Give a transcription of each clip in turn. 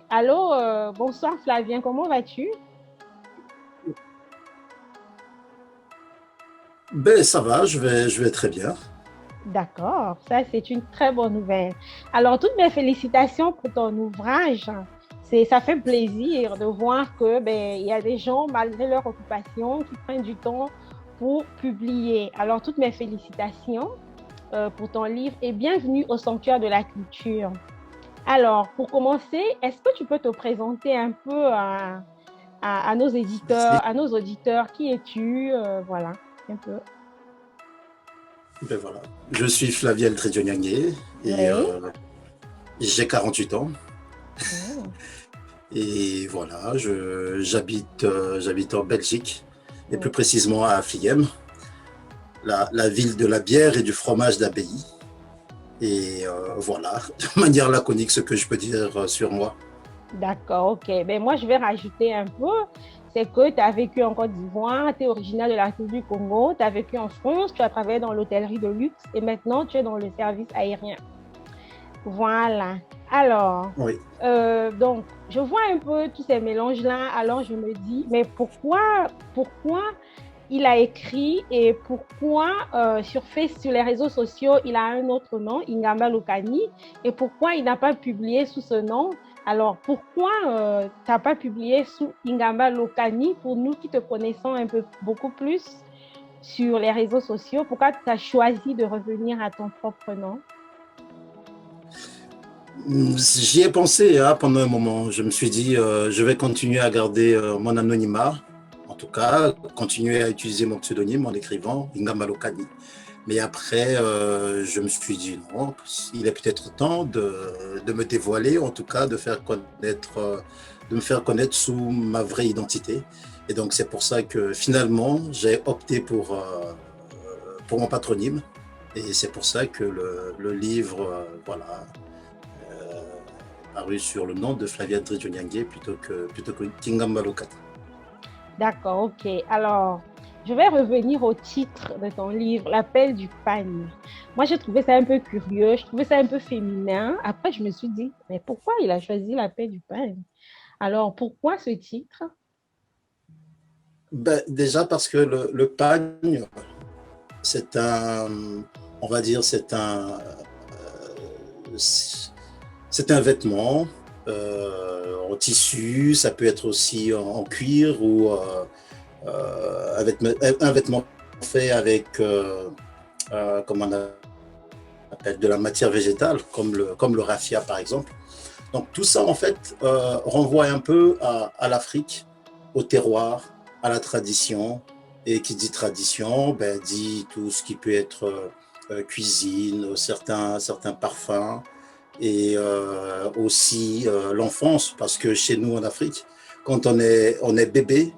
Allô, bonsoir Flavien, comment vas-tu? Ben, ça va, je vais très bien. D'accord, ça c'est une très bonne nouvelle. Alors, toutes mes félicitations pour ton ouvrage. Ça fait plaisir de voir que il y a des gens, malgré leur occupation, qui prennent du temps pour publier. Alors, toutes mes félicitations pour ton livre et bienvenue au Sanctuaire de la Culture. Alors, pour commencer, est-ce que tu peux te présenter un peu à nos Merci. éditeurs, à nos auditeurs? Qui es-tu? Voilà, un peu. Ben voilà. Je suis Flaviel Trédioniagné et Oui. j'ai 48 ans. Oh, Et voilà, j'habite en Belgique et plus oui. précisément à Affligem, la ville de la bière et du fromage d'Abbaye. Et voilà, de manière laconique, ce que je peux dire sur moi. D'accord, ok. Moi, je vais rajouter un peu. C'est que tu as vécu en Côte d'Ivoire, tu es originaire de la République du Congo, tu as vécu en France, tu as travaillé dans l'hôtellerie de luxe et maintenant tu es dans le service aérien. Voilà. Alors, Oui. donc, je vois un peu tous ces mélanges-là. Alors, je me dis, mais pourquoi il a écrit et pourquoi sur les réseaux sociaux, il a un autre nom, Ingamba Lokani, et pourquoi il n'a pas publié sous ce nom? Alors, pourquoi tu n'as pas publié sous Ingamba Lokani pour nous qui te connaissons un peu beaucoup plus sur les réseaux sociaux? Pourquoi tu as choisi de revenir à ton propre nom? J'y ai pensé pendant un moment. Je me suis dit, je vais continuer à garder mon anonymat, en tout cas, continuer à utiliser mon pseudonyme en écrivant Ingamba Lokani. Mais après, je me suis dit non, il est peut-être temps de me dévoiler, en tout cas de me faire connaître sous ma vraie identité. Et donc c'est pour ça que finalement, j'ai opté pour mon patronyme. Et c'est pour ça que le livre, voilà, paru sur le nom de Flavia Dridjoniangue plutôt que Kingamba Lokata. D'accord, ok. Alors, je vais revenir au titre de ton livre, L'appel du pagne. Moi, j'ai trouvé ça un peu curieux, je trouvais ça un peu féminin. Après, je me suis dit, mais pourquoi il a choisi L'appel du pagne? Alors, pourquoi ce titre? Ben, déjà parce que le pagne, c'est un, on va dire, c'est un vêtement en tissu, ça peut être aussi en cuir ou un vêtement fait avec, comment on appelle, de la matière végétale, comme le raffia par exemple. Donc tout ça en fait renvoie un peu à l'Afrique, au terroir, à la tradition. Et qui dit tradition, ben, dit tout ce qui peut être cuisine, certains parfums, et aussi l'enfance, parce que chez nous en Afrique, quand on est bébé,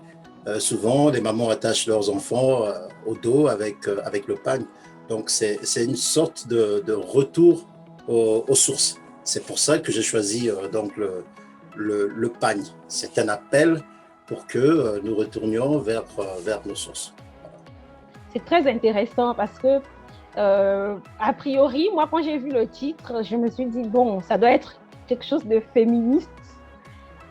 souvent les mamans attachent leurs enfants au dos avec le pagne. Donc c'est une sorte de retour aux sources. C'est pour ça que j'ai choisi donc le pagne. C'est un appel pour que nous retournions vers nos sources. C'est très intéressant parce que, a priori, moi, quand j'ai vu le titre, je me suis dit, bon, ça doit être quelque chose de féministe,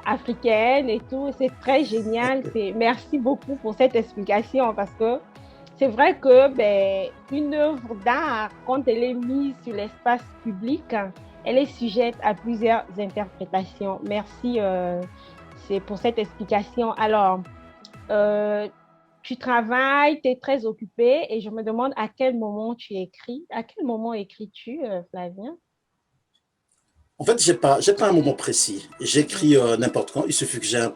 africaine et tout. C'est très génial. Merci beaucoup pour cette explication parce que c'est vrai que une œuvre d'art, quand elle est mise sur l'espace public, elle est sujette à plusieurs interprétations. Merci, c'est pour cette explication. Alors, euh, tu travailles, tu es très occupé et je me demande à quel moment tu écris. À quel moment écris-tu, Flavien? En fait, j'ai pas un moment précis. J'écris n'importe quand. Il suffit que j'ai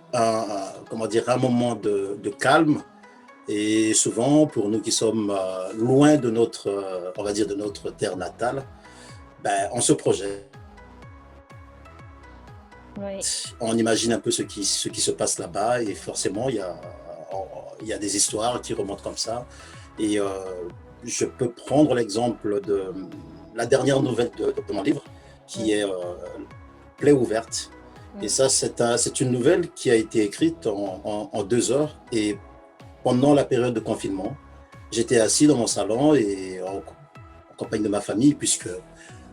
comment dire, un moment de calme. Et souvent, pour nous qui sommes loin de notre, on va dire, de notre terre natale, ben, on se projette. Oui. On imagine un peu ce qui se passe là-bas. Et forcément, il y a des histoires qui remontent comme ça. Et je peux prendre l'exemple de la dernière nouvelle de mon livre, qui Oui, est Plaie ouverte. Et oui. ça, c'est une nouvelle qui a été écrite en 2 heures. Et pendant la période de confinement, j'étais assis dans mon salon et en compagnie de ma famille, puisque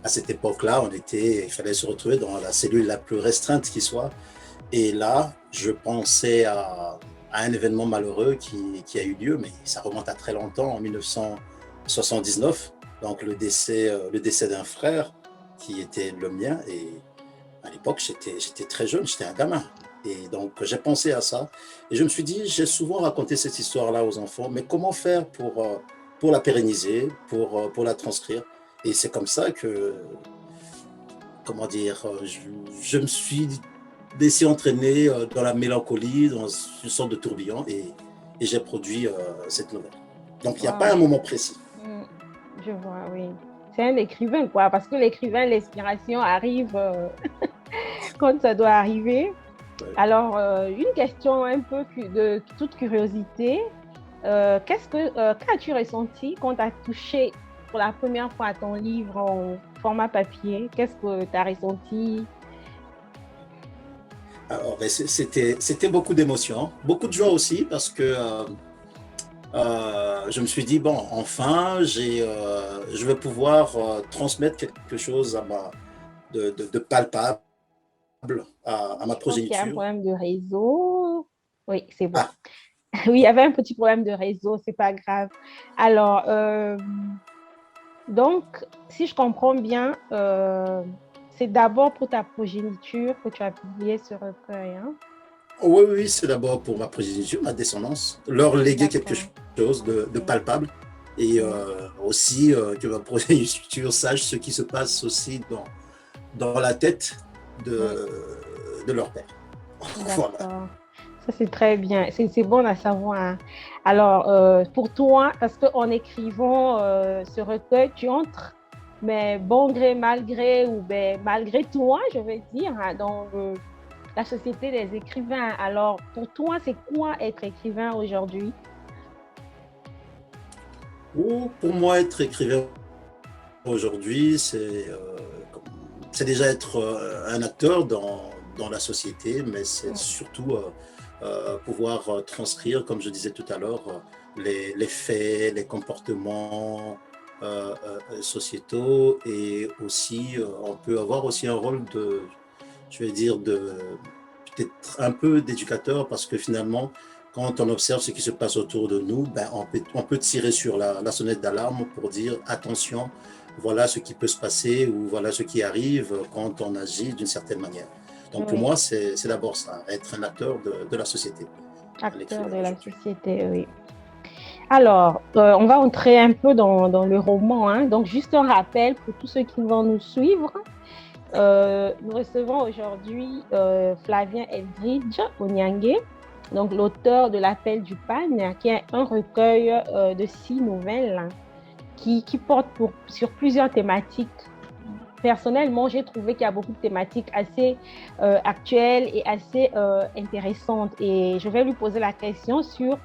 à cette époque-là, il fallait se retrouver dans la cellule la plus restreinte qui soit. Et là, je pensais à un événement malheureux qui a eu lieu, mais ça remonte à très longtemps, en 1979, donc le décès d'un frère qui était le mien. Et à l'époque, j'étais très jeune, j'étais un gamin. Et donc, j'ai pensé à ça. Et je me suis dit, j'ai souvent raconté cette histoire-là aux enfants, mais comment faire pour la pérenniser, pour la transcrire. Et c'est comme ça que, comment dire, je me suis laissé entraîner dans la mélancolie, dans une sorte de tourbillon, et j'ai produit cette nouvelle. Donc, il n'y a pas un Wow. moment précis. Mm, je vois, oui. C'est un écrivain, quoi, parce que l'écrivain, l'inspiration arrive quand ça doit arriver. Ouais. Alors, une question un peu de toute curiosité. Qu'as-tu ressenti quand tu as touché pour la première fois à ton livre en format papier? Qu'est-ce que tu as ressenti? Alors, ben, c'était beaucoup d'émotions, beaucoup de joie aussi, parce que je me suis dit, bon, enfin, je vais pouvoir transmettre quelque chose de palpable à ma Je pense qu'il y a un progéniture. problème de réseau. Oui, c'est bon. Ah, Oui, il y avait un petit problème de réseau, c'est pas grave. Alors, donc, si je comprends bien, c'est d'abord pour ta progéniture que tu as publié ce recueil, hein? oui, oui, oui, c'est d'abord pour ma progéniture, ma descendance, leur léguer quelque D'accord. chose de Oui, palpable, et oui. aussi que ma progéniture sache ce qui se passe aussi dans la tête Mm. de leur père. Voilà. D'accord. Ça, c'est très bien. C'est bon à savoir. Alors, pour toi, parce qu'en écrivant ce recueil, tu entres, mais bon gré, mal gré, ou ben, malgré toi, je vais dire, hein, dans la société des écrivains. Alors, pour toi, c'est quoi être écrivain aujourd'hui? Ou pour moi, être écrivain aujourd'hui, c'est déjà être un acteur dans la société, mais c'est Mm. surtout pouvoir transcrire, comme je disais tout à l'heure, les faits, les comportements sociétaux, et aussi on peut avoir aussi un rôle je vais dire, peut-être un peu d'éducateur, parce que finalement, quand on observe ce qui se passe autour de nous, ben, on peut tirer sur la sonnette d'alarme pour dire attention, voilà ce qui peut se passer, ou voilà ce qui arrive quand on agit d'une certaine manière. Donc pour Oui, moi, c'est d'abord ça, être un acteur de la société, acteur l'écrivain de la d'aujourd'hui. société, oui. Alors, on va entrer un peu dans le roman, hein. Donc, juste un rappel pour tous ceux qui vont nous suivre. Nous recevons aujourd'hui Flavien Eldridge Onyangue, donc l'auteur de L'Appel du Pagne, qui est un recueil de 6 nouvelles, hein, qui porte sur plusieurs thématiques. Personnellement, j'ai trouvé qu'il y a beaucoup de thématiques assez actuelles et assez intéressantes. Et je vais lui poser la question sur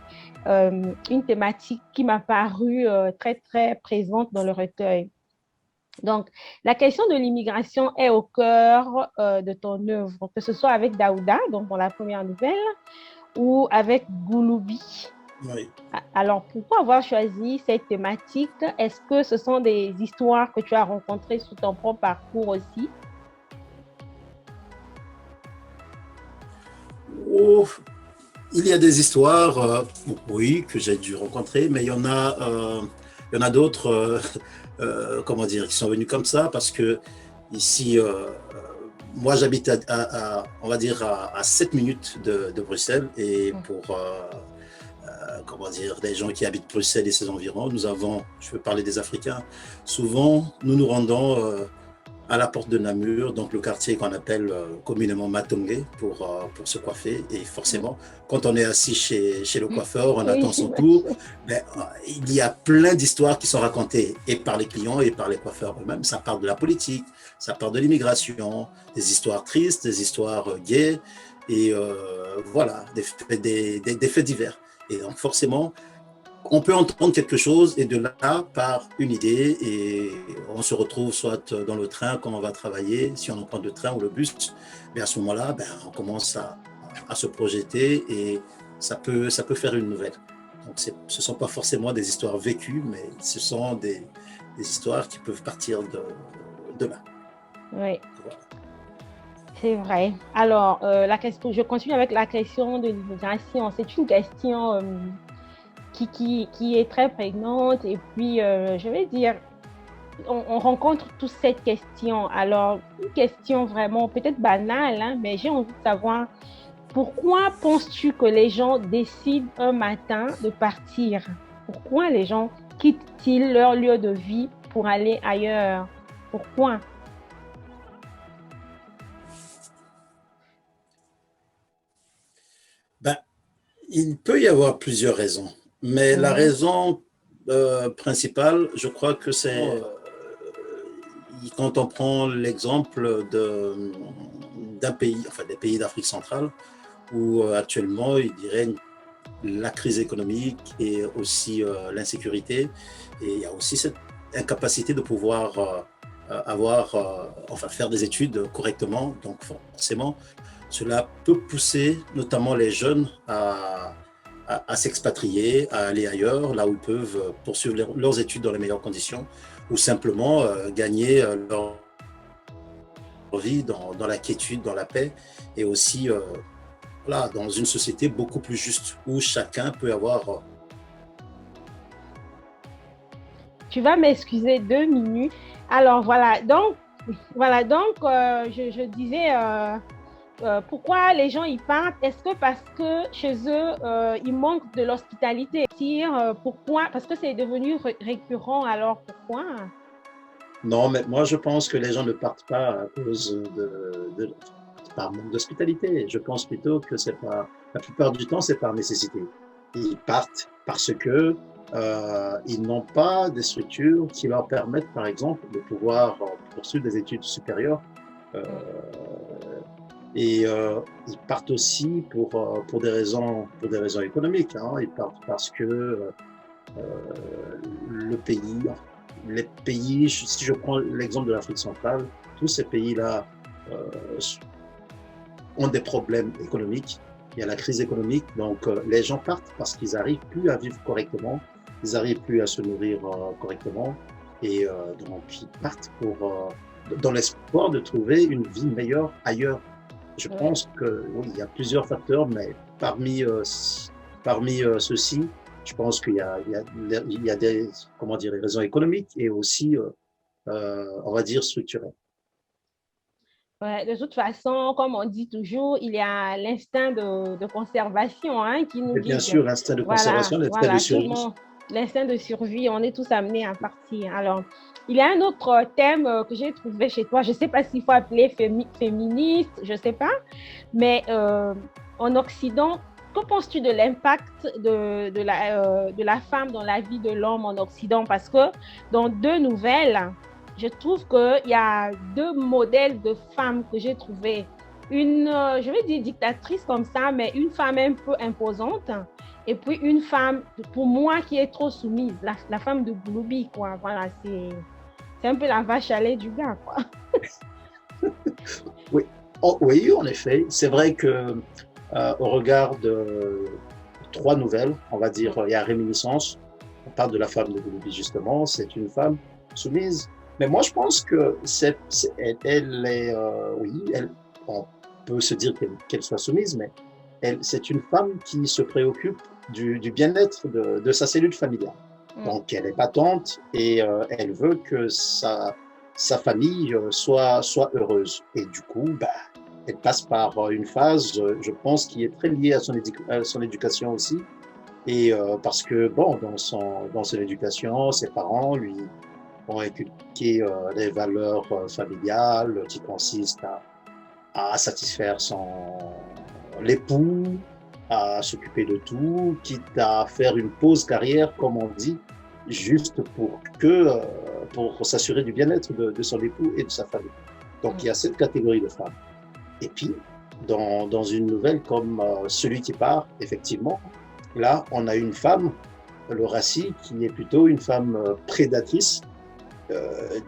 une thématique qui m'a paru très, très présente dans le recueil. Donc, la question de l'immigration est au cœur de ton œuvre, que ce soit avec Daouda, donc dans la première nouvelle, ou avec Gouloubi. Oui. Alors, pourquoi avoir choisi cette thématique? Est-ce que ce sont des histoires que tu as rencontrées sur ton propre parcours aussi? Oh, il y a des histoires, oui, que j'ai dû rencontrer, mais il y en a d'autres, comment dire, qui sont venues comme ça, parce que ici, moi, j'habite on va dire, à 7 minutes de Bruxelles, et Mm. pour, comment dire, des gens qui habitent Bruxelles et ses environs, je veux parler des Africains, souvent, nous nous rendons à la porte de Namur, donc le quartier qu'on appelle communément Matongé, pour se coiffer. Et Mm. forcément, quand on est assis chez le coiffeur, on Oui, attend son tour, j'imagine. ben, il y a plein d'histoires qui sont racontées, et par les clients et par les coiffeurs eux-mêmes. Ça parle de la politique, ça parle de l'immigration, des histoires tristes, des histoires gays, et voilà, des faits divers. Et donc forcément, on peut entendre quelque chose, et de là part une idée, et on se retrouve soit dans le train quand on va travailler, si on prend le train ou le bus, mais à ce moment-là, ben, on commence à se projeter, et ça peut faire une nouvelle. Donc ce ne sont pas forcément des histoires vécues, mais ce sont des histoires qui peuvent partir demain. Oui, Voilà. c'est vrai. Alors, je continue avec la question de l'immigration. C'est une question qui est très prégnante. Et puis, je vais dire, on rencontre tous cette question. Alors, une question vraiment peut-être banale, hein, mais j'ai envie de savoir, pourquoi penses-tu que les gens décident un matin de partir? Pourquoi les gens quittent-ils leur lieu de vie pour aller ailleurs? Pourquoi? Ben, il peut y avoir plusieurs raisons, mais la Mhm. raison principale, je crois que c'est quand on prend l'exemple d'un pays, enfin des pays d'Afrique centrale, où actuellement, il dirait la crise économique et aussi l'insécurité. Et il y a aussi cette incapacité de pouvoir enfin faire des études correctement. Donc forcément, cela peut pousser notamment les jeunes à s'expatrier, à aller ailleurs, là où ils peuvent poursuivre leurs études dans les meilleures conditions, ou simplement gagner leur vie dans la quiétude, dans la paix, et aussi voilà, dans une société beaucoup plus juste, où chacun peut avoir Tu vas m'excuser 2 minutes. Alors voilà donc, je disais pourquoi les gens y partent. Est-ce que parce que chez eux il manque de l'hospitalité? Pourquoi? Parce que c'est devenu récurrent. Alors pourquoi? Non, mais moi je pense que les gens ne partent pas à cause par manque d'hospitalité. Je pense plutôt que c'est pas, la plupart du temps, c'est par nécessité. Ils partent parce que ils n'ont pas des structures qui leur permettent, par exemple, de pouvoir poursuivre des études supérieures. Euh, et ils partent aussi pour des raisons économiques. Hein. Ils partent parce que le pays, les pays, si je prends l'exemple de l'Afrique centrale, tous ces pays-là euh, ont des problèmes économiques. Il y a la crise économique, donc les gens partent parce qu'ils n'arrivent plus à vivre correctement, ils n'arrivent plus à se nourrir correctement, et donc ils partent dans l'espoir de trouver une vie meilleure ailleurs. Je Oui. pense que oui, il y a plusieurs facteurs, mais parmi ceux-ci, je pense qu'il y a des, comment dire, des raisons économiques et aussi, on va dire, structurelles. Ouais, de toute façon, comme on dit toujours, il y a l'instinct de conservation, hein, qui nous Et bien guide. sûr, l'instinct de Voilà, conservation, l'instinct de voilà, tout le survie. monde, l'instinct de survie, on est tous amenés à partir. Alors, il y a un autre thème que j'ai trouvé chez toi. Je ne sais pas s'il faut appeler féministe, je ne sais pas, mais en Occident, que penses-tu de l'impact de la femme dans la vie de l'homme en Occident? Parce que dans deux nouvelles, je trouve qu'il y a deux modèles de femmes que j'ai trouvées. Une, je vais dire dictatrice comme ça, mais une femme un peu imposante. Et puis une femme, pour moi, qui est trop soumise, la femme de Gloubi, quoi. Voilà, c'est un peu la vache à lait du gars, quoi. Oui, oh, oui, en effet. C'est vrai que au regard de trois nouvelles, on va dire, il y a réminiscence. On parle de la femme de Gouloubi, justement. C'est une femme soumise. Mais moi, je pense que elle est, oui, on peut se dire qu'elle soit soumise, mais c'est une femme qui se préoccupe du bien-être de sa cellule familiale. Mm. Donc, elle est battante et elle veut que sa famille soit heureuse. Et du coup, bah, elle passe par une phase, je pense, qui est très liée à son éducation aussi. Et parce que, bon, dans son éducation, ses parents lui ont inculqué des valeurs familiales qui consistent à satisfaire l'époux, à s'occuper de tout, quitte à faire une pause carrière, comme on dit, juste pour s'assurer du bien-être de son époux et de sa famille. Donc il y a cette catégorie de femmes. Et puis, dans une nouvelle comme Celui qui part, effectivement, là, on a une femme, le Rassi, qui est plutôt une femme prédatrice,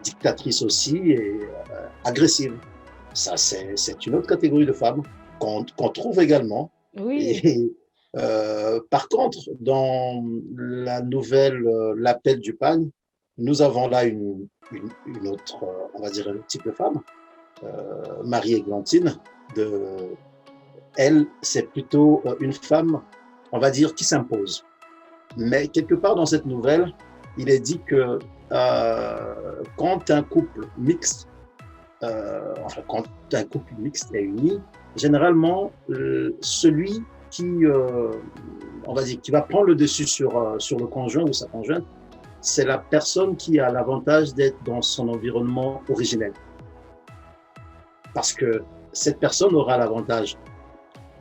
dictatrice aussi et agressive. Ça, c'est une autre catégorie de femmes qu'on trouve également. Oui. Et par contre, dans la nouvelle L'appel du pagne, Nous avons là une autre, on va dire, un autre type de femme, Marie-Églantine. Elle, c'est plutôt une femme, on va dire, qui s'impose. Mais quelque part dans cette nouvelle, il est dit que quand un couple mixte, quand un couple mixte est uni, généralement, celui qui, on va dire, qui va prendre le dessus sur le conjoint ou sa conjointe, c'est la personne qui a l'avantage d'être dans son environnement originel. Parce que cette personne aura l'avantage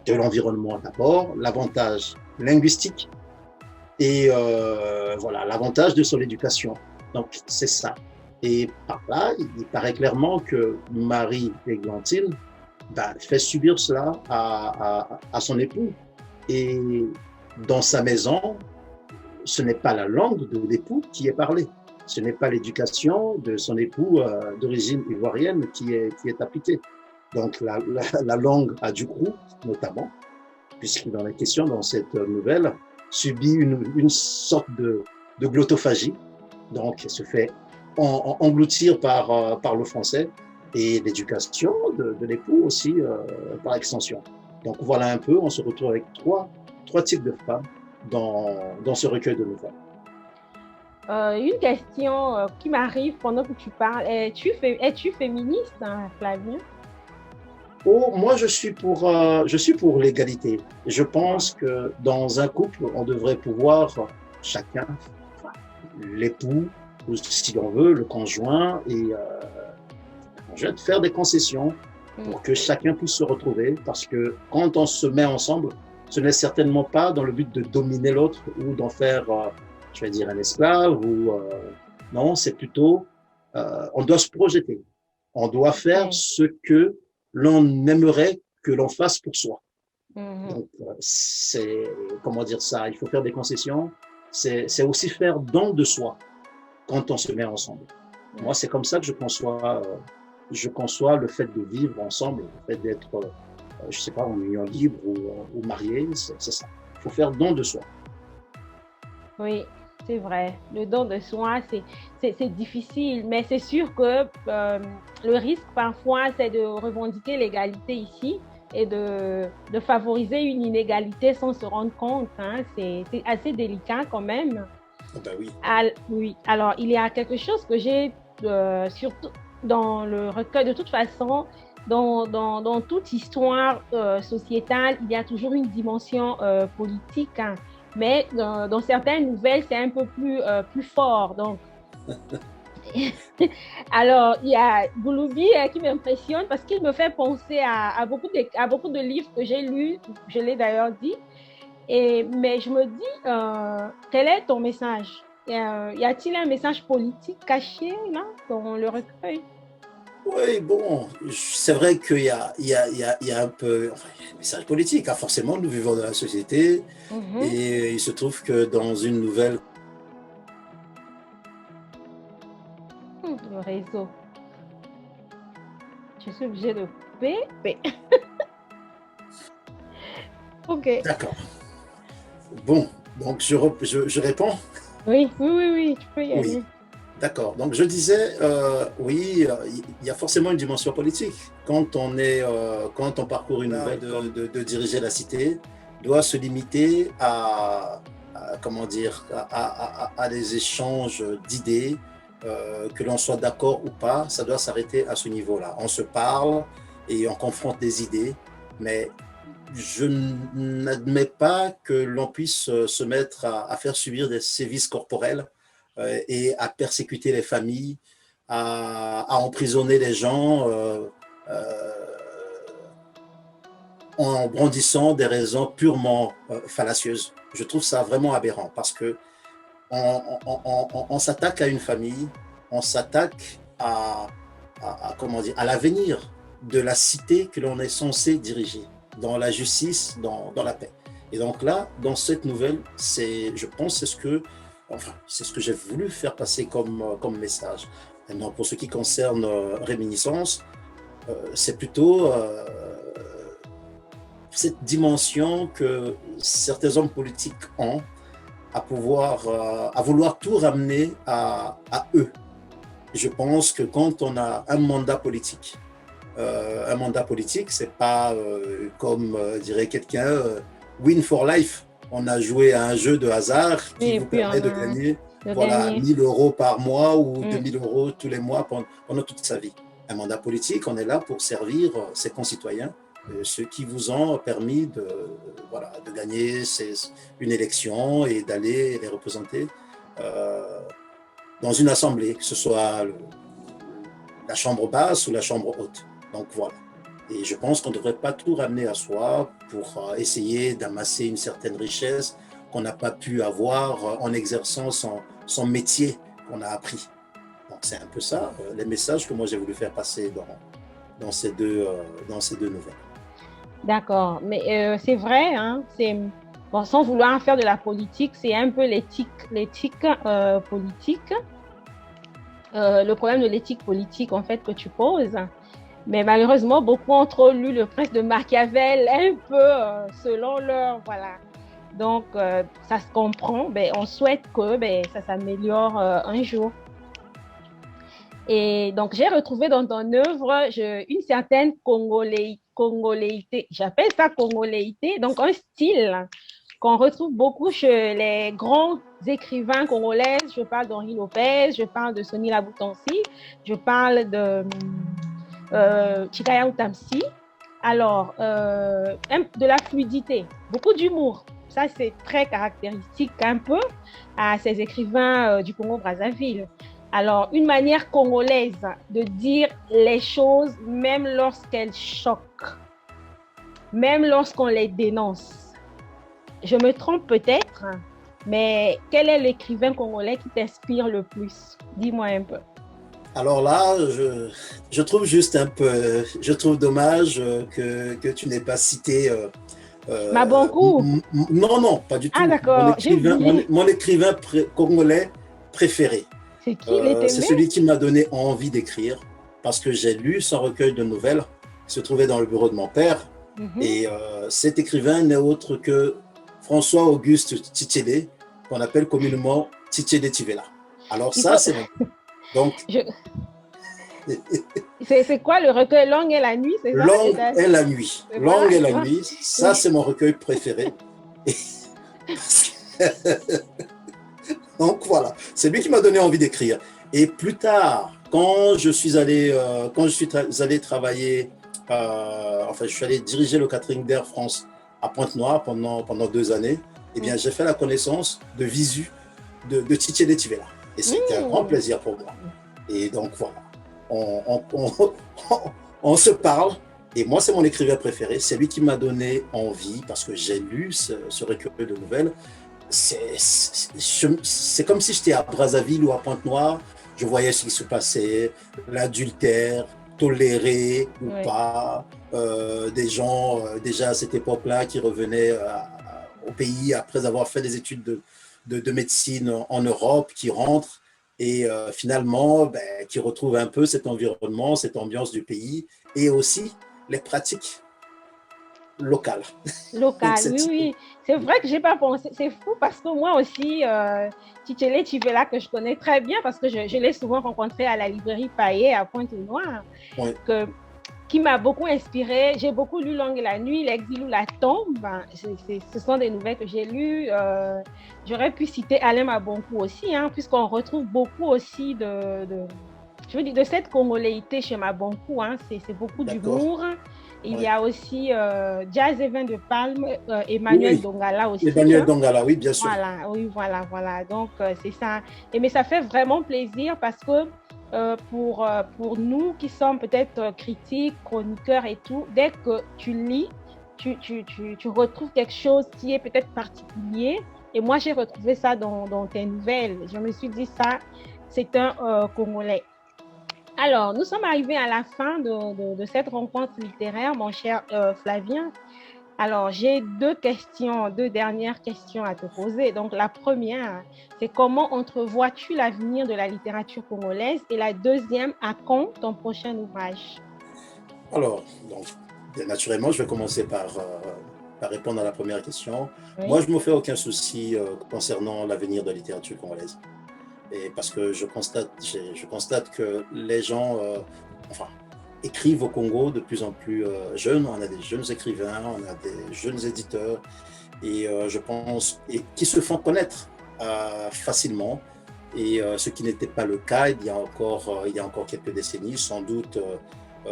de l'environnement d'abord, l'avantage linguistique et voilà, l'avantage de son éducation. Donc, c'est ça. Et par là, il paraît clairement que Marie-Églantine fait subir cela à son époux. Et dans sa maison, ce n'est pas la langue de l'époux qui est parlée. Ce n'est pas l'éducation de son époux d'origine ivoirienne qui est appliquée. Donc, la langue a du coup, notamment, puisqu'il en est question dans cette nouvelle, subit une sorte de glottophagie. Donc, elle se fait engloutir par le français et l'éducation de l'époux aussi par extension. Donc, voilà un peu, on se retrouve avec trois types de femmes dans ce recueil de nouvelles. Une question qui m'arrive pendant que tu parles. Es-tu féministe, hein, Flavien? Oh, moi, je suis pour l'égalité. Je pense que dans un couple, on devrait pouvoir chacun, l'époux, ou si on veut, le conjoint et faire des concessions pour que chacun puisse se retrouver. Parce que quand on se met ensemble, ce n'est certainement pas dans le but de dominer l'autre ou d'en faire, je vais dire, un esclave. Non, c'est plutôt, on doit se projeter. On doit faire ce que l'on aimerait que l'on fasse pour soi. Donc, c'est, comment dire ça, il faut faire des concessions. C'est aussi faire don de soi quand on se met ensemble. Moi, c'est comme ça que je conçois le fait de vivre ensemble, le fait d'être, je sais pas, en union libre ou marié, c'est ça. Il faut faire don de soi. Oui, c'est vrai. Le don de soi, c'est difficile, mais c'est sûr que le risque parfois, c'est de revendiquer l'égalité ici et de favoriser une inégalité sans se rendre compte, hein. C'est assez délicat quand même. Oh ben oui. Oui, alors il y a quelque chose que j'ai surtout dans le recueil, de toute façon, dans toute histoire sociétale, il y a toujours une dimension politique, hein. Mais dans certaines nouvelles, c'est un peu plus fort. Donc, alors, il y a Gouloubi qui m'impressionne parce qu'il me fait penser à beaucoup de livres que j'ai lus, je l'ai d'ailleurs dit. Mais je me dis, quel est ton message? Y a-t-il un message politique caché là, dans le recueil? Oui, bon, c'est vrai qu'il y a un peu, enfin, il y a un message politique, hein. Forcément, nous vivons dans la société et il se trouve que dans une nouvelle. Le réseau. Je suis obligée de couper. Ok. D'accord. Bon, donc je réponds. Oui, tu peux y Oui, aller. d'accord. Donc je disais, oui, il y a forcément une dimension politique. Quand on parcourt une nouvelle de diriger la cité, doit se limiter comment dire, à des échanges d'idées, que l'on soit d'accord ou pas, ça doit s'arrêter à ce niveau-là. On se parle et on confronte des idées, mais je n'admets pas que l'on puisse se mettre à faire subir des sévices corporels et à persécuter les familles, à emprisonner les gens en brandissant des raisons purement fallacieuses. Je trouve ça vraiment aberrant parce que on s'attaque à une famille, on s'attaque comment dire, à l'avenir de la cité que l'on est censé diriger, dans la justice, dans la paix. Et donc là, dans cette nouvelle, je pense, c'est ce que j'ai voulu faire passer comme message. Maintenant, pour ce qui concerne Réminiscence, c'est plutôt cette dimension que certains hommes politiques ont à vouloir tout ramener à eux. Je pense que quand on a un mandat politique, c'est pas comme dirait quelqu'un, win for life. On a joué à un jeu de hasard qui Et vous puis, permet on de a gagner le voilà, dernier. 1 000 euros par mois ou Mm. 2 000 euros tous les mois pendant toute sa vie. Un mandat politique, on est là pour servir ses concitoyens, ceux qui vous ont permis voilà, de gagner une élection et d'aller les représenter euh, dans une assemblée, que ce soit la chambre basse ou la chambre haute. Donc voilà. Et je pense qu'on ne devrait pas tout ramener à soi pour essayer d'amasser une certaine richesse qu'on n'a pas pu avoir en exerçant son métier qu'on a appris. Donc c'est un peu ça, les messages que moi j'ai voulu faire passer dans ces deux nouvelles. D'accord. Mais c'est vrai, hein, bon, sans vouloir faire de la politique, c'est un peu l'éthique politique. Le problème de l'éthique politique, en fait, que tu poses. Mais malheureusement, beaucoup ont trop lu le prince de Machiavel, un peu selon leur, voilà. Donc, ça se comprend. Ben, on souhaite que ben, ça s'améliore un jour. Et donc, j'ai retrouvé dans ton œuvre une certaine congoléité. J'appelle ça congoléité, donc un style qu'on retrouve beaucoup chez les grands écrivains congolais. Je parle d'Henri Lopez, je parle de Sonny Laboutansi, je parle de Chikaya Utamsi. Alors, de la fluidité, beaucoup d'humour. Ça, c'est très caractéristique un peu à ces écrivains du Congo-Brazzaville. Alors, une manière congolaise de dire les choses, même lorsqu'elles choquent, même lorsqu'on les dénonce. Je me trompe peut-être, mais quel est l'écrivain congolais qui t'inspire le plus? Dis-moi un peu. Alors là, je trouve juste un peu, je trouve dommage que tu n'aies pas cité. Mabonkou. Non, non, pas du Ah, tout. d'accord, j'ai oublié. Mon écrivain congolais préféré. C'est qui? Il est C'est aimé? celui qui m'a donné envie d'écrire parce que j'ai lu son recueil de nouvelles qui se trouvait dans le bureau de mon père. Mhm. Et cet écrivain n'est autre que François-Auguste Tchitchédé, qu'on appelle communément Tchitchédé Tivela. Alors Il ça, faut... c'est mon... Donc, je... C'est quoi le recueil Langue et la nuit, c'est ça? Langue et la nuit. Et voilà. Langue et la nuit, ça, Oui. c'est mon recueil préféré. Donc voilà, c'est lui qui m'a donné envie d'écrire. Et plus tard, quand je suis allé travailler, enfin, je suis allé diriger le catering d'Air France à Pointe-Noire pendant 2 années, eh bien, j'ai fait la connaissance de Visu de Titié Tivela. Et c'était un grand Mmh. plaisir pour moi. Et donc voilà, on se parle. Et moi, c'est mon écrivain préféré. C'est lui qui m'a donné envie parce que j'ai lu ce recueil de nouvelles. C'est comme si j'étais à Brazzaville ou à Pointe-Noire, je voyais ce qui se passait, l'adultère, toléré ou Oui. pas, des gens déjà à cette époque-là qui revenaient au pays après avoir fait des études de médecine en Europe, qui rentrent et finalement qui retrouvent un peu cet environnement, cette ambiance du pays et aussi les pratiques locales. Donc, Local, oui, oui. C'est vrai que j'ai pas pensé. C'est fou parce que moi aussi, Tichele Chivela, que je connais très bien parce que je l'ai souvent rencontré à la librairie Paillet à Pointe-Noire, ouais. que, qui m'a beaucoup inspiré. J'ai beaucoup lu Langue et la nuit, L'exil ou la tombe. Ce sont des nouvelles que j'ai lues. J'aurais pu citer Alain Mabonkou aussi, hein, puisqu'on retrouve beaucoup aussi je veux dire, de cette congoléité chez Mabonkou. Hein, c'est beaucoup D'accord. d'humour. Il y Ouais. a aussi Jazz et Vin de Palme, Emmanuel Oui, Dongala aussi. Emmanuel Hein. Dongala, oui, bien sûr. Voilà, oui, voilà, voilà. Donc, c'est ça. Mais ça fait vraiment plaisir parce que pour nous qui sommes peut-être critiques, chroniqueurs et tout, dès que tu lis, tu retrouves quelque chose qui est peut-être particulier. Et moi, j'ai retrouvé ça dans tes nouvelles. Je me suis dit, ça, c'est un Congolais. Alors, nous sommes arrivés à la fin de cette rencontre littéraire, mon cher Flavien. Alors, j'ai deux dernières questions à te poser. Donc, la première, c'est comment entrevois-tu l'avenir de la littérature congolaise? Et la deuxième, à quand ton prochain ouvrage? Alors, donc, naturellement, je vais commencer par répondre à la première question. Oui. Moi, je ne me fais aucun souci concernant l'avenir de la littérature congolaise. Et parce que je constate que les gens enfin, écrivent au Congo de plus en plus jeunes. On a des jeunes écrivains, on a des jeunes éditeurs, et je pense qui se font connaître facilement. Et ce qui n'était pas le cas il y a encore quelques décennies, sans doute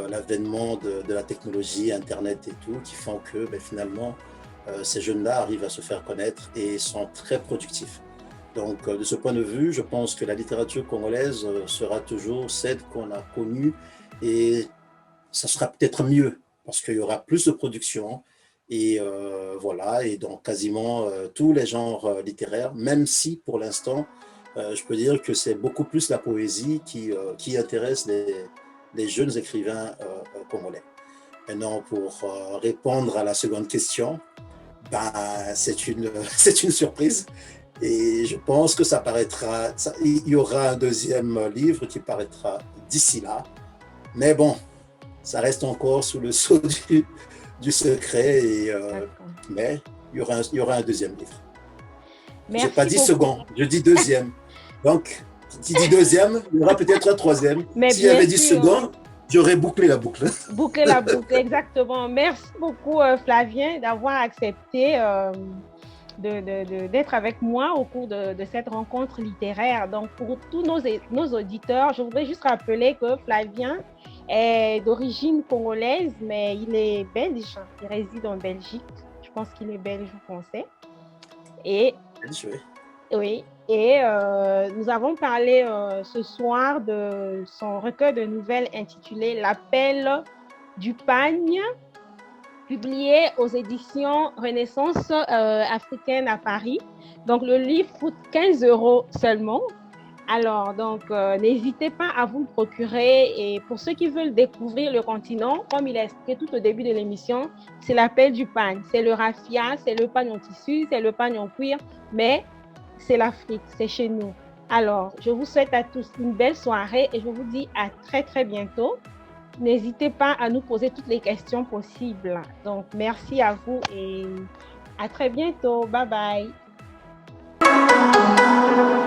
l'avènement de la technologie, Internet et tout, qui font que finalement, ces jeunes-là arrivent à se faire connaître et sont très productifs. Donc, de ce point de vue, je pense que la littérature congolaise sera toujours celle qu'on a connue, et ça sera peut-être mieux parce qu'il y aura plus de production et voilà, et donc quasiment tous les genres littéraires, même si pour l'instant, je peux dire que c'est beaucoup plus la poésie qui intéresse les jeunes écrivains congolais. Maintenant, pour répondre à la seconde question, c'est une surprise. Et je pense que il y aura un deuxième livre qui paraîtra d'ici là. Mais bon, ça reste encore sous le sceau du secret. Mais il y aura un deuxième livre. Je n'ai pas dit beaucoup. Second, je dis deuxième. Donc, si tu dis deuxième, il y aura peut-être un troisième. Si j'avais dit second, j'aurais bouclé la boucle. Boucler la boucle, exactement. Merci beaucoup, Flavien, d'avoir accepté d'être avec moi au cours de cette rencontre littéraire. Donc, pour tous nos auditeurs, je voudrais juste rappeler que Flavien est d'origine congolaise, mais il est belge. Il réside en Belgique. Je pense qu'il est belge ou français. Et oui. Et nous avons parlé ce soir de son recueil de nouvelles intitulé L'appel du pagne, publié aux éditions Renaissance africaine à Paris. Donc, le livre coûte 15 € seulement. Alors, donc, n'hésitez pas à vous le procurer. Et pour ceux qui veulent découvrir le continent, comme il a expliqué tout au début de l'émission, c'est l'appel du pagne. C'est le raffia, c'est le pagne en tissu, c'est le pagne en cuir, mais c'est l'Afrique, c'est chez nous. Alors, je vous souhaite à tous une belle soirée et je vous dis à très, très bientôt. N'hésitez pas à nous poser toutes les questions possibles. Donc, merci à vous et à très bientôt. Bye bye.